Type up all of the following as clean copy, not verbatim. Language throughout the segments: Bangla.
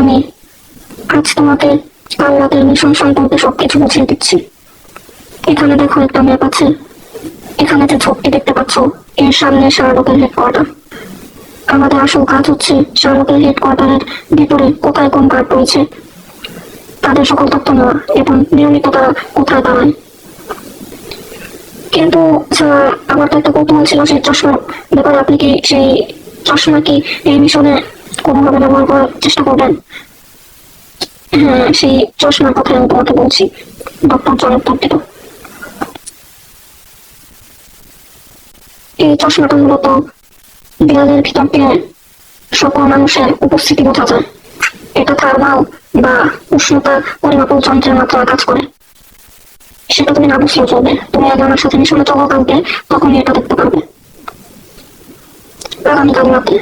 আমি আজ তোমাকে কাল রাতের মিশন সম্পর্কে সবকিছু বুঝিয়ে দিচ্ছি। এখানে দেখো একটা ম্যাপ আছে। এখানে যে ঝোপটি দেখতে পাচ্ছ, এর সামনে শার্লকের হেডকোয়ার্টার। আমাদের আসল কাজ হচ্ছে শার্লকের হেডকোয়ার্টারের ভেতরে কোথায় কোন গার্ড রয়েছে তাদের সকল তথ্য নেওয়া এবং নিয়মিত তারা কোথায় দাঁড়ায়। কিন্তু স্যার, আমার তো একটা কৌতূহল ছিল সেই চশমার ব্যাপারে। আপনি কি সেই চশমা কি এই মিশনে কোনোভাবে ব্যবহার করার চেষ্টা করবেন? হ্যাঁ, সেই চশমার কথা আমি তোমাকে বলছি। ডক্টর জন উত্তর দিল। এই চশমাটা মূলত দেয়ালের ভিতর দিয়ে সকল মানুষের উপস্থিতি বোঝা যায়। এটা থার্মাল বা উষ্ণতা পরিমাপক যন্ত্রের মাত্রা কাজ করে। সেটা তুমি না বুঝলেও চলবে। তুমি আগে আমার সাথে মিশনে চলো কালকে, তখনই এটা দেখতে পারবে। আগামীকাল রাতে।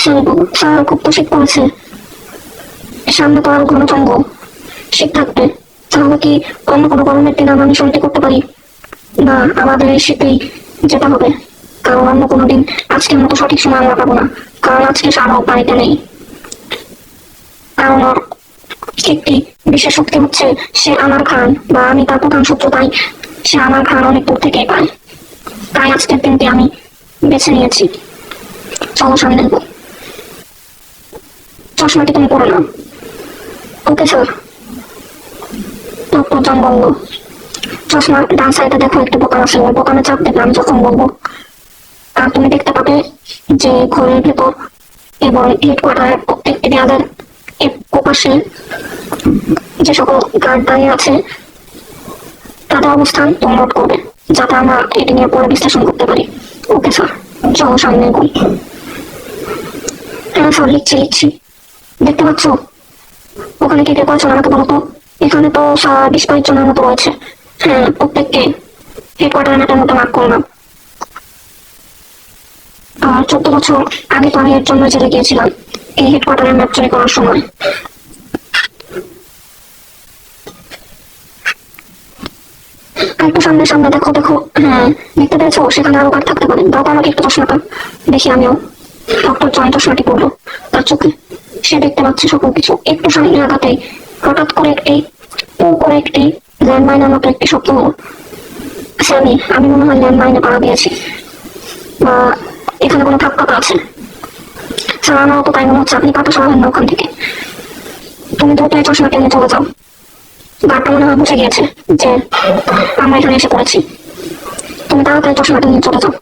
স্যার, খুব তো শীত পড়েছে। সামনে তো আরো ঘন জঙ্গল, শীত থাকবে। তাহলে কি অন্য কোনো গরমের দিন আমরা মিশনটি করতে পারি? না, আমাদের এই শীতেই যেতে হবে। কারণ অন্য কোনো দিন আজকের মতো সঠিক সময় আমরা পাবো না। কারণ আজকে সারা বাড়িতে নেই। কারণ ওর একটি বিশেষ শক্তি হচ্ছে সে আমার ঘ্রাণ, বা আমি তার প্রধান সূত্র। তাই সে আমার ঘ্রাণ অনেক দূর থেকে পায়। তাই আজকের দিনটি আমি বেছে নিয়েছি। চলো সামনে। চশমাটি তুমি পড়ো না। ওকে স্যার, ডক্টর জন বলল। চশমার ডান সাইডে দেখো একটি বোতাম আছে। ওই বোতামে চাপ দেবে আমি যখন বলবো। আর তুমি দেখতে পাবে যে ঘরের ভেতর এবং হেডকোয়ার্টারের প্রত্যেকটি দেয়ালের ওপাশে যে সকল গার্ড দাঁড়িয়ে আছে তাদের অবস্থান তুমি নোট করবে, যাতে আমরা এটি নিয়ে পরে বিশ্লেষণ করতে পারি। ওকে স্যার, চলো সামনে এগোই। হ্যাঁ স্যার, লিখছি। দেখতে পাচ্ছ ওখানে কে কে করেছেন আমাকে বলো তো? এখানে তো 20-22 জনের মতো রয়েছে। হ্যাঁ, প্রত্যেককে হেডকোয়ার্টারের ম্যাপের মতো মার্ক করলাম। আর 14 বছর আগে তো আমি এর জন্য জেলে গিয়েছিলাম, এই হেডকোয়ার্টারের ম্যাপ চুরি করার সময়। একটু সামনে সামনে দেখো। হ্যাঁ, দেখতে পেয়েছো? সেখানে আরো গার্ড থাকতে পারে। দাও আমাকে একটু চশমাটা দেখি আমিও। ডক্টর জন চশমাটি পড়লো তার চোখে। সে দেখতে পাচ্ছে সকল কিছু। একটু সামনে আগাতেই হঠাৎ করে একটি ল্যান্ডমাইনের মতো একটি শব্দ হলো। আমি মনে হয় ল্যান্ডমাইনে পাড়া দিয়েছি, বা এখানে কোনো ধাক্কা আছে। স্যার, আমারও তো তাই মনে হচ্ছে। আপনি পাতা সরাবেন না ওখান থেকে। তুমি দ্রুত এই চশমাটা নিয়ে চলে যাও। গার্ডটা মনে হয় বুঝে গিয়েছে যে আমরা এখানে এসে পড়েছি। তুমি তাড়াতাড়ি চশমাটা নিয়ে চলে যাও।